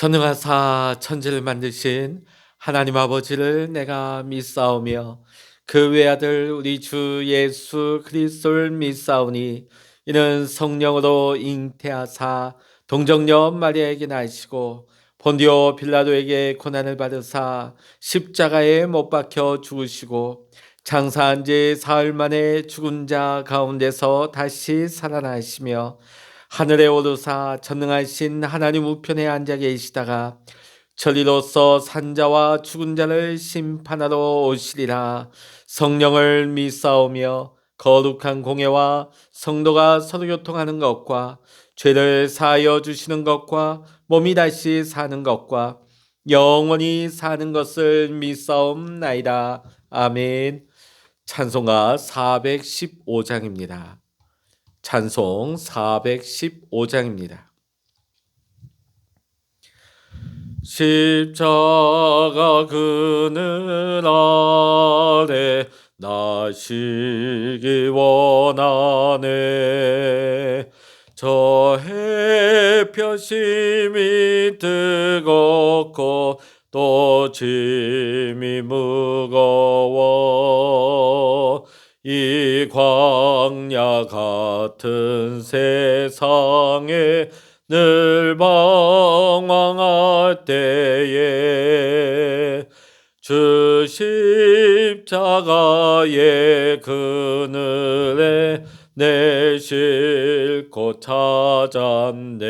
전능하사 천지를 만드신 하나님 아버지를 내가 믿사오며 그 외아들 우리 주 예수 그리스도를 믿사오니 이는 성령으로 잉태하사 동정녀 마리아에게 나시고 본디오 빌라도에게 고난을 받으사 십자가에 못 박혀 죽으시고 장사한 지 사흘 만에 죽은 자 가운데서 다시 살아나시며 하늘에 오르사 전능하신 하나님 우편에 앉아 계시다가 천리로서 산자와 죽은 자를 심판하러 오시리라. 성령을 믿사오며 거룩한 공예와 성도가 서로 교통하는 것과 죄를 사하여 주시는 것과 몸이 다시 사는 것과 영원히 사는 것을 믿사옵나이다. 아멘. 찬송가 415장입니다. 찬송 415장입니다. 십자가 그늘 아래 나시기 원하네. 저 햇볕이 뜨겁고 또 짐이 무거워 이 광야 같은 세상에 늘 방황할 때에 주 십자가의 그늘에 내 쉴 곳 찾았네.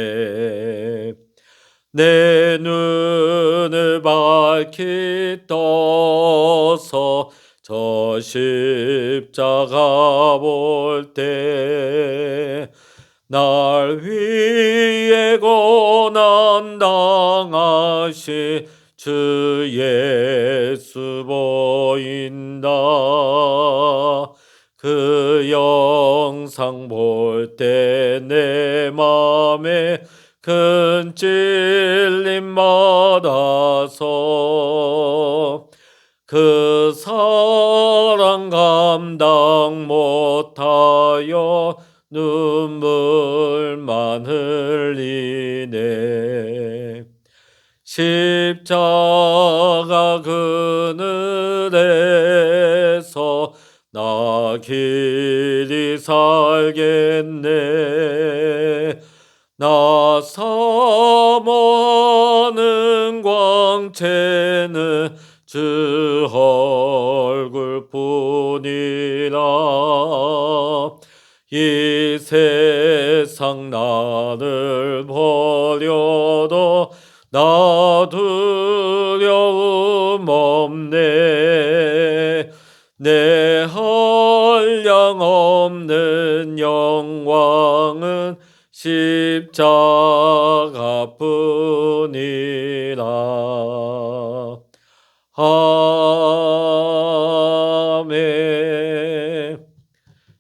내 눈을 밝히 떠서 저 십자가 볼 때 날 위해 고난 당하신 주 예수 보인다. 그 영상 볼 때 내 맘에 큰 찔림 받아서 그 사랑 감당 못하여 눈물만 흘리네. 십자가 그늘에서 나 길이 살겠네. 나 사모하는 광채는 주 얼굴뿐이라. 이 세상 나를 버려도 나 두려움 없네. 내 한량 없는 영광은 십자가뿐이라. 아멘.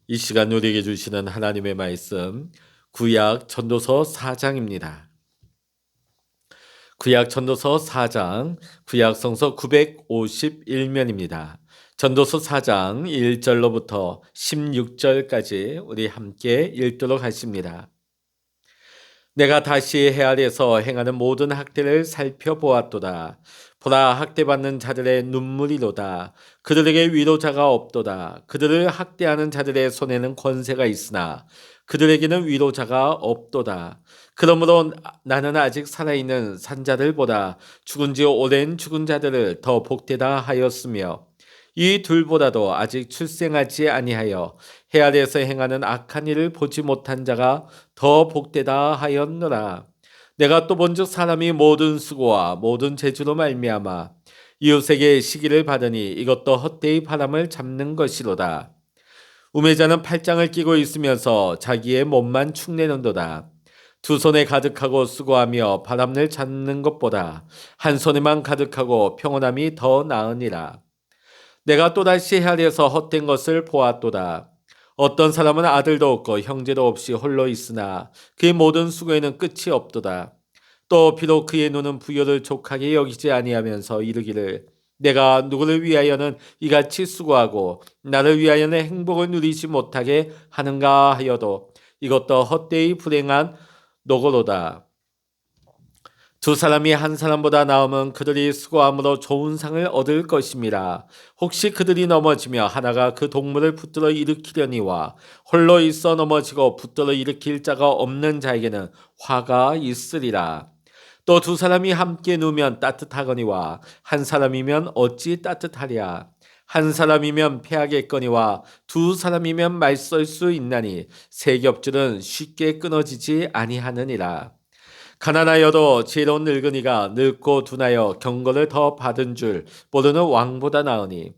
이 시간 우리에게 주시는 하나님의 말씀 구약 전도서 4장입니다. 구약 전도서 4장 구약 성서 951면입니다. 전도서 4장 1절로부터 16절까지 우리 함께 읽도록 하십니다. 내가 다시 헤아려서 행하는 모든 학대를 살펴보았도다. 보라, 학대받는 자들의 눈물이로다. 그들에게 위로자가 없도다. 그들을 학대하는 자들의 손에는 권세가 있으나 그들에게는 위로자가 없도다. 그러므로 나는 아직 살아있는 산자들보다 죽은 지 오랜 죽은 자들을 더 복되다 하였으며 이 둘보다도 아직 출생하지 아니하여 헤아려서 행하는 악한 일을 보지 못한 자가 더 복되다 하였노라. 내가 또 본즉 사람이 모든 수고와 모든 재주로 말미암아 이웃에게 시기를 받으니 이것도 헛되이 바람을 잡는 것이로다. 우매자는 팔짱을 끼고 있으면서 자기의 몸만 축내는도다. 두 손에 가득하고 수고하며 바람을 잡는 것보다 한 손에만 가득하고 평온함이 더 나으니라. 내가 또다시 헤아려서 헛된 것을 보았도다. 어떤 사람은 아들도 없고 형제도 없이 홀로 있으나 그의 모든 수고에는 끝이 없도다. 또 비록 그의 눈은 부요를 족하게 여기지 아니하면서 이르기를 내가 누구를 위하여는 이같이 수고하고 나를 위하여는 행복을 누리지 못하게 하는가 하여도 이것도 헛되이 불행한 노고로다. 두 사람이 한 사람보다 나으면 그들이 수고함으로 좋은 상을 얻을 것임이라. 혹시 그들이 넘어지며 하나가 그 동물을 붙들어 일으키려니와 홀로 있어 넘어지고 붙들어 일으킬 자가 없는 자에게는 화가 있으리라. 또 두 사람이 함께 누우면 따뜻하거니와 한 사람이면 어찌 따뜻하랴. 한 사람이면 패하겠거니와 두 사람이면 말쏠 수 있나니 세 겹줄은 쉽게 끊어지지 아니하느니라. 가난하여도 지혜로운 늙은이가 늙고 둔하여 경고를 더 받은 줄 모르는 왕보다 나으니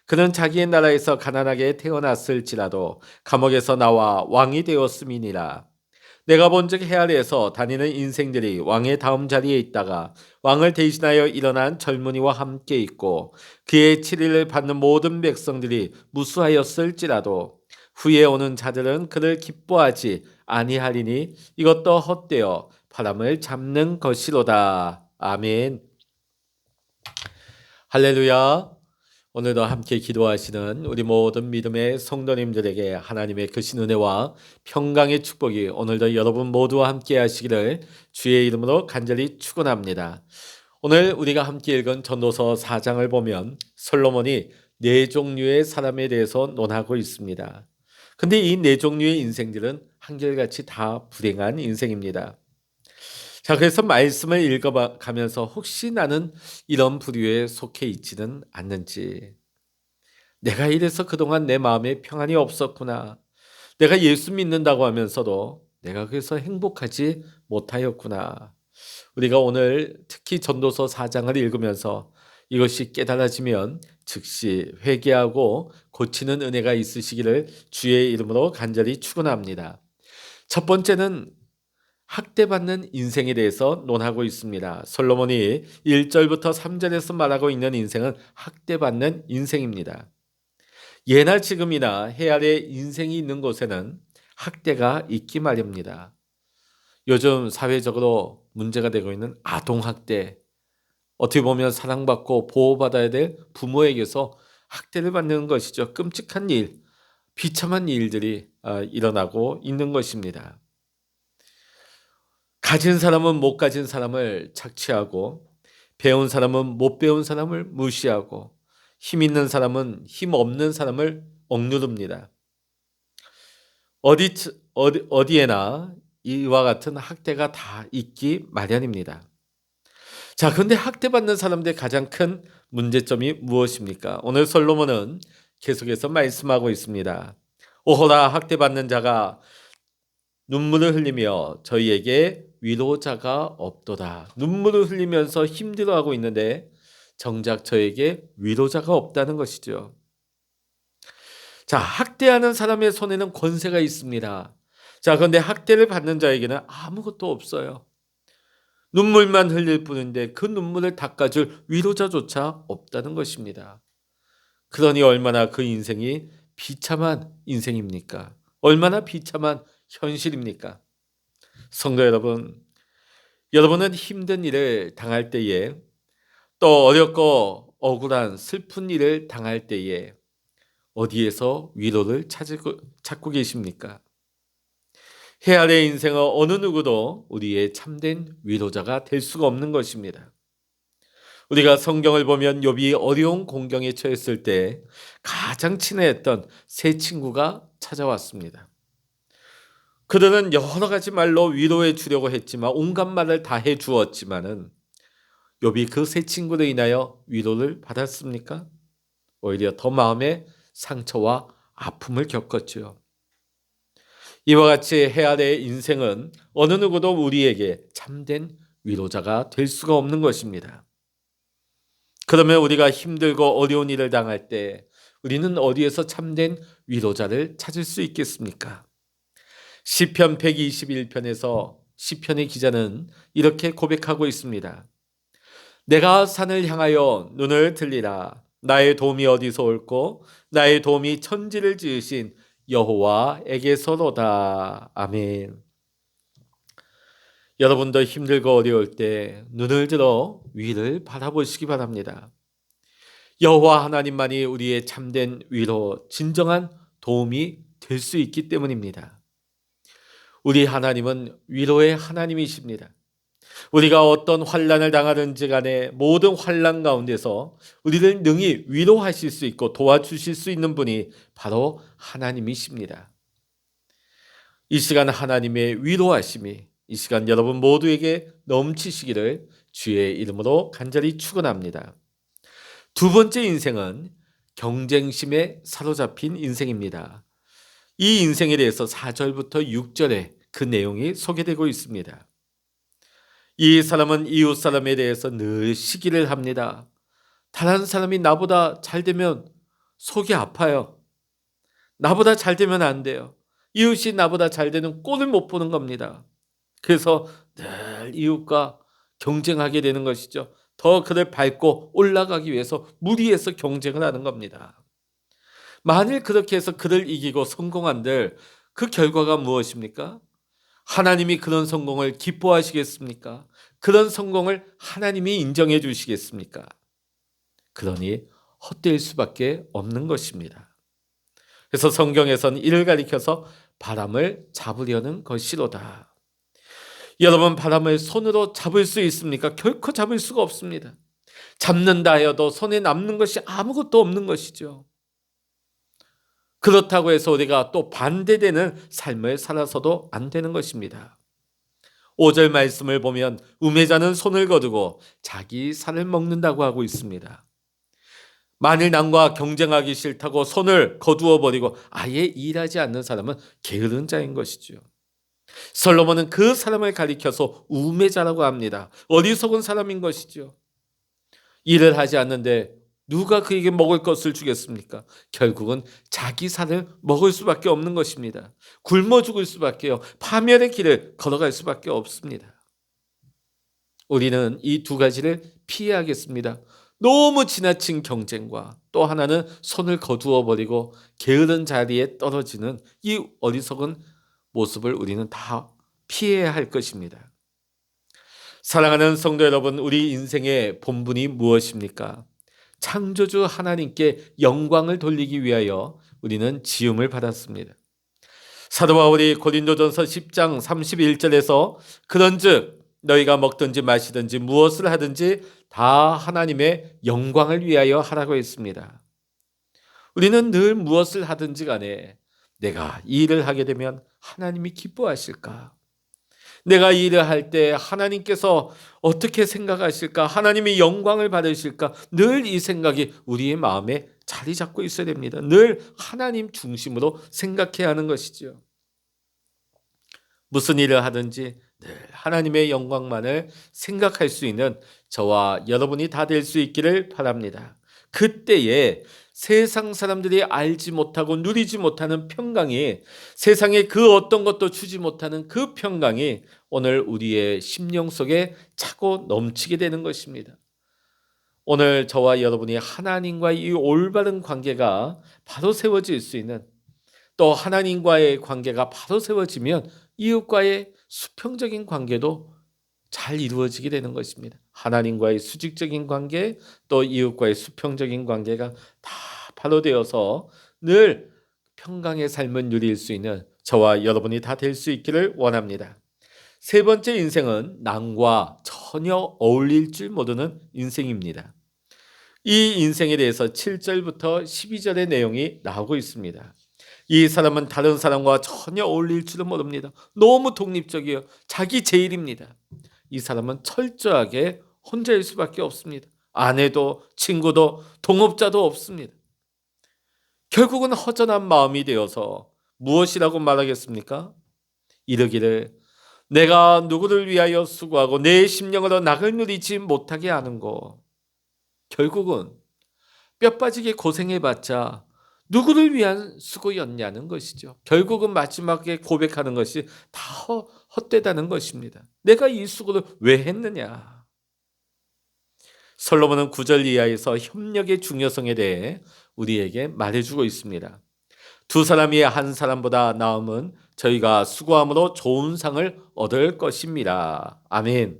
그는 자기의 나라에서 가난하게 태어났을지라도 감옥에서 나와 왕이 되었음이니라. 내가 본즉 해아래에서 다니는 인생들이 왕의 다음 자리에 있다가 왕을 대신하여 일어난 젊은이와 함께 있고 그의 치리를 받는 모든 백성들이 무수하였을지라도 후에 오는 자들은 그를 기뻐하지 아니하리니 이것도 헛되어 바람을 잡는 것이로다. 아멘. 할렐루야. 오늘도 함께 기도하시는 우리 모든 믿음의 성도님들에게 하나님의 크신 은혜와 평강의 축복이 오늘도 여러분 모두와 함께 하시기를 주의 이름으로 간절히 축원합니다. 오늘 우리가 함께 읽은 전도서 4장을 보면 솔로몬이 네 종류의 사람에 대해서 논하고 있습니다. 근데 이 네 종류의 인생들은 한결같이 다 불행한 인생입니다. 자, 그래서 말씀을 읽어가면서 혹시 나는 이런 부류에 속해 있지는 않는지, 내가 이래서 그동안 내 마음에 평안이 없었구나. 내가 예수 믿는다고 하면서도 내가 그래서 행복하지 못하였구나. 우리가 오늘 특히 전도서 4장을 읽으면서 이것이 깨달아지면 즉시 회개하고 고치는 은혜가 있으시기를 주의 이름으로 간절히 축원합니다. 첫 번째는 학대받는 인생에 대해서 논하고 있습니다. 솔로몬이 1절부터 3절에서 말하고 있는 인생은 학대받는 인생입니다. 예나 지금이나 해 아래 인생이 있는 곳에는 학대가 있기 마련입니다. 요즘 사회적으로 문제가 되고 있는 아동학대, 어떻게 보면 사랑받고 보호받아야 될 부모에게서 학대를 받는 것이죠. 끔찍한 일, 비참한 일들이 일어나고 있는 것입니다. 가진 사람은 못 가진 사람을 착취하고 배운 사람은 못 배운 사람을 무시하고 힘 있는 사람은 힘 없는 사람을 억누릅니다. 어디에나 이와 같은 학대가 다 있기 마련입니다. 자, 그런데 학대받는 사람들의 가장 큰 문제점이 무엇입니까? 오늘 솔로몬은 계속해서 말씀하고 있습니다. 오호라, 학대받는 자가 눈물을 흘리며 저희에게 위로자가 없도다. 눈물을 흘리면서 힘들어하고 있는데 정작 저에게 위로자가 없다는 것이죠. 자, 학대하는 사람의 손에는 권세가 있습니다. 자, 그런데 학대를 받는 자에게는 아무것도 없어요. 눈물만 흘릴 뿐인데 그 눈물을 닦아줄 위로자조차 없다는 것입니다. 그러니 얼마나 그 인생이 비참한 인생입니까? 얼마나 비참한 현실입니까? 성도 여러분, 여러분은 힘든 일을 당할 때에 또 어렵고 억울한 슬픈 일을 당할 때에 어디에서 위로를 찾고 계십니까? 해 아래 인생은 어느 누구도 우리의 참된 위로자가 될 수가 없는 것입니다. 우리가 성경을 보면 욥이 어려운 공경에 처했을 때 가장 친애했던 세 친구가 찾아왔습니다. 그들은 여러 가지 말로 위로해 주려고 했지만 온갖 말을 다 해 주었지만은 욥이 그 세 친구로 인하여 위로를 받았습니까? 오히려 더 마음의 상처와 아픔을 겪었지요. 이와 같이 해 아래의 인생은 어느 누구도 우리에게 참된 위로자가 될 수가 없는 것입니다. 그러면 우리가 힘들고 어려운 일을 당할 때 우리는 어디에서 참된 위로자를 찾을 수 있겠습니까? 시편 121편에서 시편의 기자는 이렇게 고백하고 있습니다. 내가 산을 향하여 눈을 들리라. 나의 도움이 어디서 올꼬? 나의 도움이 천지를 지으신 여호와에게서로다. 아멘. 여러분도 힘들고 어려울 때 눈을 들어 위를 바라보시기 바랍니다. 여호와 하나님만이 우리의 참된 위로, 진정한 도움이 될 수 있기 때문입니다. 우리 하나님은 위로의 하나님이십니다. 우리가 어떤 환난을 당하든지 간에 모든 환난 가운데서 우리를 능히 위로하실 수 있고 도와주실 수 있는 분이 바로 하나님이십니다. 이 시간 하나님의 위로하심이 이 시간 여러분 모두에게 넘치시기를 주의 이름으로 간절히 축원합니다. 두 번째 인생은 경쟁심에 사로잡힌 인생입니다. 이 인생에 대해서 4절부터 6절에 그 내용이 소개되고 있습니다. 이 사람은 이웃 사람에 대해서 늘 시기를 합니다. 다른 사람이 나보다 잘 되면 속이 아파요. 나보다 잘 되면 안 돼요. 이웃이 나보다 잘 되는 꼴을 못 보는 겁니다. 그래서 늘 이웃과 경쟁하게 되는 것이죠. 더 그를 밟고 올라가기 위해서 무리해서 경쟁을 하는 겁니다. 만일 그렇게 해서 그를 이기고 성공한들 그 결과가 무엇입니까? 하나님이 그런 성공을 기뻐하시겠습니까? 그런 성공을 하나님이 인정해 주시겠습니까? 그러니 헛될 수밖에 없는 것입니다. 그래서 성경에서는 이를 가리켜서 바람을 잡으려는 것이로다. 여러분, 바람을 손으로 잡을 수 있습니까? 결코 잡을 수가 없습니다. 잡는다 하여도 손에 남는 것이 아무것도 없는 것이죠. 그렇다고 해서 우리가 또 반대되는 삶을 살아서도 안 되는 것입니다. 5절 말씀을 보면 우매자는 손을 거두고 자기 살을 먹는다고 하고 있습니다. 만일 남과 경쟁하기 싫다고 손을 거두어 버리고 아예 일하지 않는 사람은 게으른 자인 것이죠. 솔로몬은 그 사람을 가리켜서 우매자라고 합니다. 어리석은 사람인 것이죠. 일을 하지 않는데 누가 그에게 먹을 것을 주겠습니까? 결국은 자기 살을 먹을 수밖에 없는 것입니다. 굶어 죽을 수밖에요. 파멸의 길을 걸어갈 수밖에 없습니다. 우리는 이 두 가지를 피해야겠습니다. 너무 지나친 경쟁과 또 하나는 손을 거두어 버리고 게으른 자리에 떨어지는 이 어리석은 모습을 우리는 다 피해야 할 것입니다. 사랑하는 성도 여러분, 우리 인생의 본분이 무엇입니까? 창조주 하나님께 영광을 돌리기 위하여 우리는 지음을 받았습니다. 사도 바울이 고린도전서 10장 31절에서 그런즉 너희가 먹든지 마시든지 무엇을 하든지 다 하나님의 영광을 위하여 하라고 했습니다. 우리는 늘 무엇을 하든지 간에 내가 이 일을 하게 되면 하나님이 기뻐하실까? 내가 이 일을 할 때 하나님께서 어떻게 생각하실까? 하나님이 영광을 받으실까? 늘 이 생각이 우리의 마음에 자리 잡고 있어야 됩니다. 늘 하나님 중심으로 생각해야 하는 것이죠. 무슨 일을 하든지 늘 하나님의 영광만을 생각할 수 있는 저와 여러분이 다 될 수 있기를 바랍니다. 그때에 세상 사람들이 알지 못하고 누리지 못하는 평강이, 세상에 그 어떤 것도 주지 못하는 그 평강이 오늘 우리의 심령 속에 차고 넘치게 되는 것입니다. 오늘 저와 여러분이 하나님과 이 올바른 관계가 바로 세워질 수 있는, 또 하나님과의 관계가 바로 세워지면 이웃과의 수평적인 관계도 잘 이루어지게 되는 것입니다. 하나님과의 수직적인 관계, 또 이웃과의 수평적인 관계가 다 바로 되어서 늘 평강의 삶을 누릴 수 있는 저와 여러분이 다 될 수 있기를 원합니다. 세 번째 인생은 남과 전혀 어울릴 줄 모르는 인생입니다. 이 인생에 대해서 7절부터 12절의 내용이 나오고 있습니다. 이 사람은 다른 사람과 전혀 어울릴 줄은 모릅니다. 너무 독립적이에요. 자기 제일입니다. 이 사람은 철저하게 혼자일 수밖에 없습니다. 아내도 친구도 동업자도 없습니다. 결국은 허전한 마음이 되어서 무엇이라고 말하겠습니까? 이르기를 내가 누구를 위하여 수고하고 내 심령으로 낙을 누리지 못하게 하는 거. 결국은 뼈 빠지게 고생해봤자 누구를 위한 수고였냐는 것이죠. 결국은 마지막에 고백하는 것이 다 헛되다는 것입니다. 내가 이 수고를 왜 했느냐. 솔로몬은 9절 이하에서 협력의 중요성에 대해 우리에게 말해주고 있습니다. 두 사람이 한 사람보다 나음은 저희가 수고함으로 좋은 상을 얻을 것입니다. 아멘.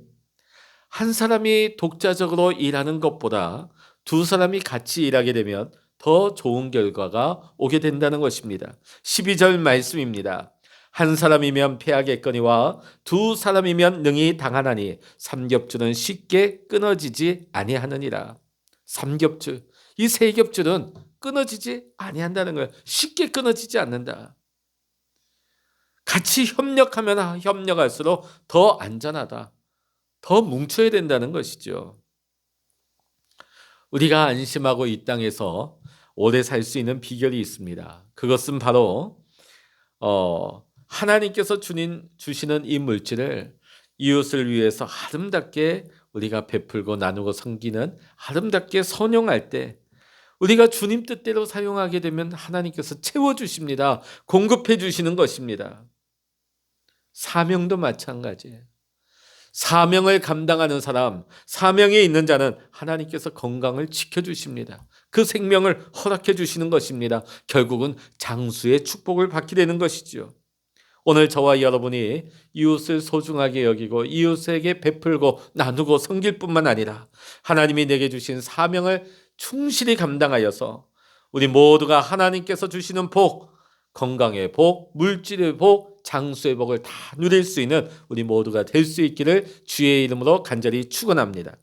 한 사람이 독자적으로 일하는 것보다 두 사람이 같이 일하게 되면 더 좋은 결과가 오게 된다는 것입니다. 12절 말씀입니다. 한 사람이면 패하겠거니와 두 사람이면 능히 당하나니 삼겹줄은 쉽게 끊어지지 아니하느니라. 삼겹줄, 이 세 겹줄은 끊어지지 아니한다는 거예요. 쉽게 끊어지지 않는다. 같이 협력하면 협력할수록 더 안전하다. 더 뭉쳐야 된다는 것이죠. 우리가 안심하고 이 땅에서 오래 살 수 있는 비결이 있습니다. 그것은 바로 하나님께서 주시는 이 물질을 이웃을 위해서 아름답게 우리가 베풀고 나누고 섬기는, 아름답게 선용할 때 우리가 주님 뜻대로 사용하게 되면 하나님께서 채워주십니다. 공급해 주시는 것입니다. 사명도 마찬가지예요. 사명을 감당하는 사람, 사명에 있는 자는 하나님께서 건강을 지켜주십니다. 그 생명을 허락해 주시는 것입니다. 결국은 장수의 축복을 받게 되는 것이죠. 오늘 저와 여러분이 이웃을 소중하게 여기고 이웃에게 베풀고 나누고 섬길 뿐만 아니라 하나님이 내게 주신 사명을 충실히 감당하여서 우리 모두가 하나님께서 주시는 복, 건강의 복, 물질의 복, 장수의 복을 다 누릴 수 있는 우리 모두가 될 수 있기를 주의 이름으로 간절히 축원합니다.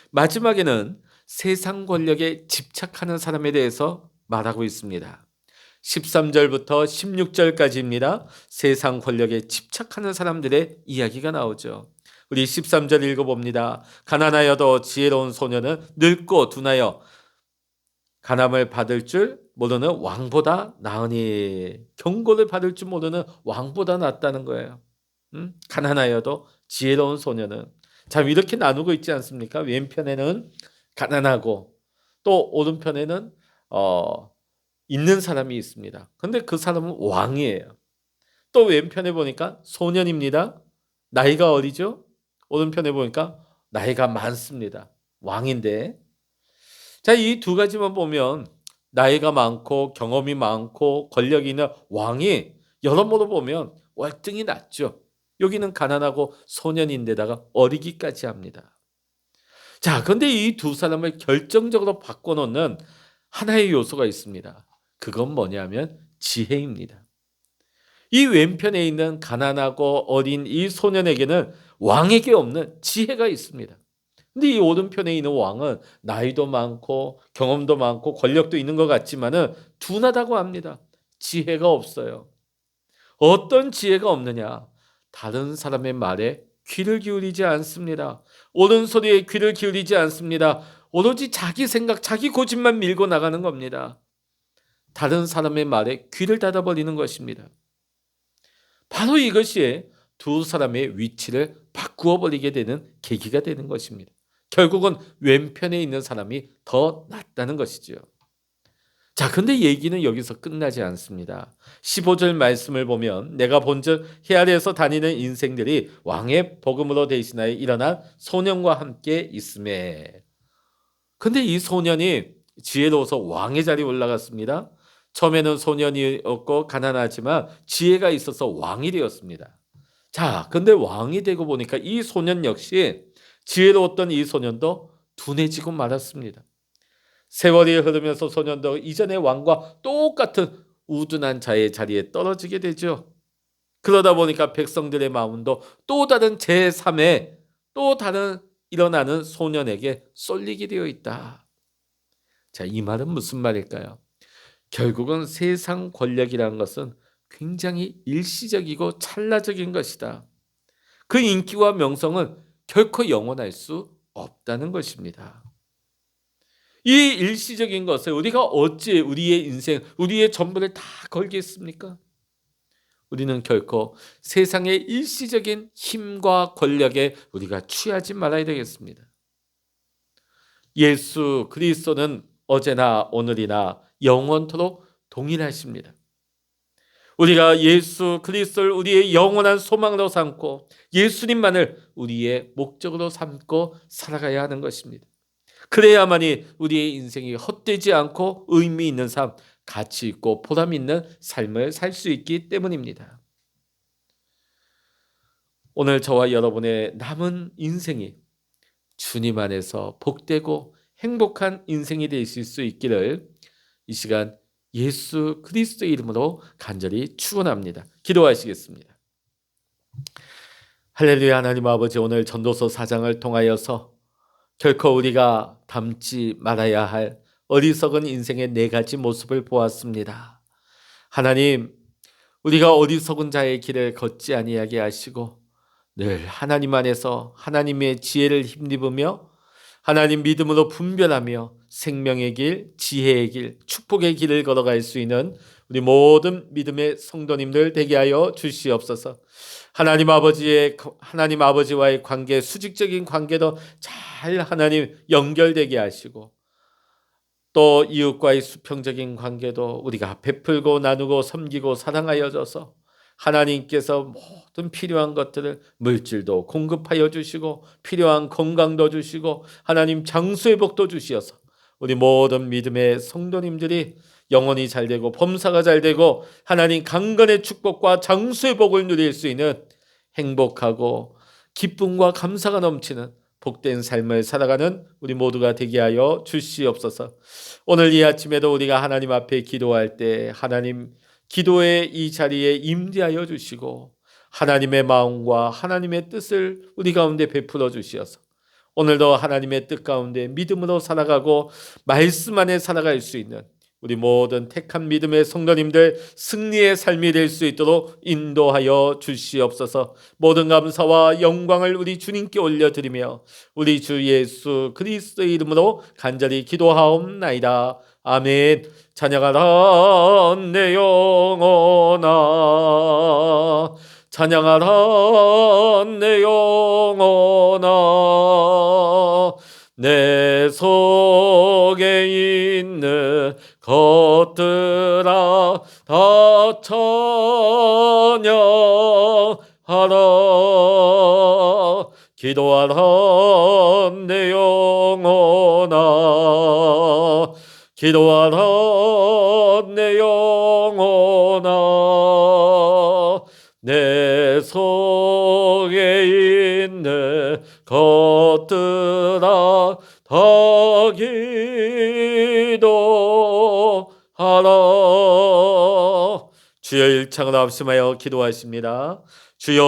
마지막에는 세상 권력에 집착하는 사람에 대해서 말하고 있습니다. 13절부터 16절까지입니다. 세상 권력에 집착하는 사람들의 이야기가 나오죠. 우리 13절 읽어봅니다. 가난하여도 지혜로운 소녀는 늙고 둔하여 가남을 받을 줄 모르는 왕보다 나으니, 경고를 받을 줄 모르는 왕보다 낫다는 거예요. 가난하여도 지혜로운 소녀는, 자, 이렇게 나누고 있지 않습니까? 왼편에는 가난하고 또 오른편에는 있는 사람이 있습니다. 근데 그 사람은 왕이에요. 또 왼편에 보니까 소년입니다. 나이가 어리죠? 오른편에 보니까 나이가 많습니다. 왕인데, 자, 이 두 가지만 보면 나이가 많고 경험이 많고 권력이 있는 왕이 여러모로 보면 월등히 낫죠. 여기는 가난하고 소년인데다가 어리기까지 합니다. 자, 그런데 이 두 사람을 결정적으로 바꿔놓는 하나의 요소가 있습니다. 그건 뭐냐면 지혜입니다. 이 왼편에 있는 가난하고 어린 이 소년에게는 왕에게 없는 지혜가 있습니다. 근데 이 오른편에 있는 왕은 나이도 많고 경험도 많고 권력도 있는 것 같지만은 둔하다고 합니다. 지혜가 없어요. 어떤 지혜가 없느냐? 다른 사람의 말에 귀를 기울이지 않습니다. 옳은 소리에 귀를 기울이지 않습니다. 오로지 자기 생각, 자기 고집만 밀고 나가는 겁니다. 다른 사람의 말에 귀를 닫아버리는 것입니다. 바로 이것이 두 사람의 위치를 바꾸어 버리게 되는 계기가 되는 것입니다. 결국은 왼편에 있는 사람이 더 낫다는 것이죠. 자, 근데 얘기는 여기서 끝나지 않습니다. 15절 말씀을 보면 내가 본즉 헤아려서 다니는 인생들이 왕의 복음으로 대신하여 일어난 소년과 함께 있음에. 근데 이 소년이 지혜로워서 왕의 자리에 올라갔습니다. 처음에는 소년이었고 가난하지만 지혜가 있어서 왕이 되었습니다. 자, 근데 왕이 되고 보니까 이 소년 역시, 지혜로웠던 이 소년도 둔해지고 말았습니다. 세월이 흐르면서 소년도 이전의 왕과 똑같은 우둔한 자의 자리에 떨어지게 되죠. 그러다 보니까 백성들의 마음도 또 다른 제3의 또 다른 일어나는 소년에게 쏠리게 되어 있다. 자, 이 말은 무슨 말일까요? 결국은 세상 권력이라는 것은 굉장히 일시적이고 찰나적인 것이다. 그 인기와 명성은 결코 영원할 수 없다는 것입니다. 이 일시적인 것을 우리가 어찌 우리의 인생, 우리의 전부를 다 걸겠습니까? 우리는 결코 세상의 일시적인 힘과 권력에 우리가 취하지 말아야 되겠습니다. 예수 그리스도는 어제나 오늘이나 영원토록 동일하십니다. 우리가 예수 그리스도를 우리의 영원한 소망으로 삼고 예수님만을 우리의 목적으로 삼고 살아가야 하는 것입니다. 그래야만이 우리의 인생이 헛되지 않고 의미 있는 삶, 가치 있고 보람 있는 삶을 살 수 있기 때문입니다. 오늘 저와 여러분의 남은 인생이 주님 안에서 복되고 행복한 인생이 되실 수 있기를 이 시간 예수 그리스도의 이름으로 간절히 축원합니다. 기도하시겠습니다. 할렐루야. 하나님 아버지, 오늘 전도서 4장을 통하여서 결코 우리가 닮지 말아야 할 어리석은 인생의 4가지 모습을 보았습니다. 하나님, 우리가 어리석은 자의 길을 걷지 아니하게 하시고 늘 하나님 안에서 하나님의 지혜를 힘입으며 하나님 믿음으로 분별하며 생명의 길, 지혜의 길, 축복의 길을 걸어갈 수 있는 우리 모든 믿음의 성도님들 되게 하여 주시옵소서. 하나님 아버지와의 관계, 수직적인 관계도 잘 하나님 연결되게 하시고 또 이웃과의 수평적인 관계도 우리가 베풀고 나누고 섬기고 사랑하여져서 하나님께서 모든 필요한 것들을 물질도 공급하여 주시고 필요한 건강도 주시고 하나님 장수회복도 주시어서 우리 모든 믿음의 성도님들이 영혼이 잘되고 범사가 잘되고 하나님 강건의 축복과 장수회복을 누릴 수 있는 행복하고 기쁨과 감사가 넘치는 복된 삶을 살아가는 우리 모두가 되게 하여 주시옵소서. 오늘 이 아침에도 우리가 하나님 앞에 기도할 때 하나님 기도의 이 자리에 임재하여 주시고 하나님의 마음과 하나님의 뜻을 우리 가운데 베풀어 주시어서 오늘도 하나님의 뜻 가운데 믿음으로 살아가고 말씀 안에 살아갈 수 있는 우리 모든 택한 믿음의 성도님들 승리의 삶이 될 수 있도록 인도하여 주시옵소서. 모든 감사와 영광을 우리 주님께 올려드리며 우리 주 예수 그리스도의 이름으로 간절히 기도하옵나이다. 아멘. 찬양하라 내 영혼아, 찬양하라 내 영혼아, 내 속에 있는 것들아 다 찬양하라. 기도하라 내 영혼아, 기도하라 내 영혼아, 내 속에 있는 것들아 다 기도하라. 주여 일창을 합심하여 기도하십니다. 주여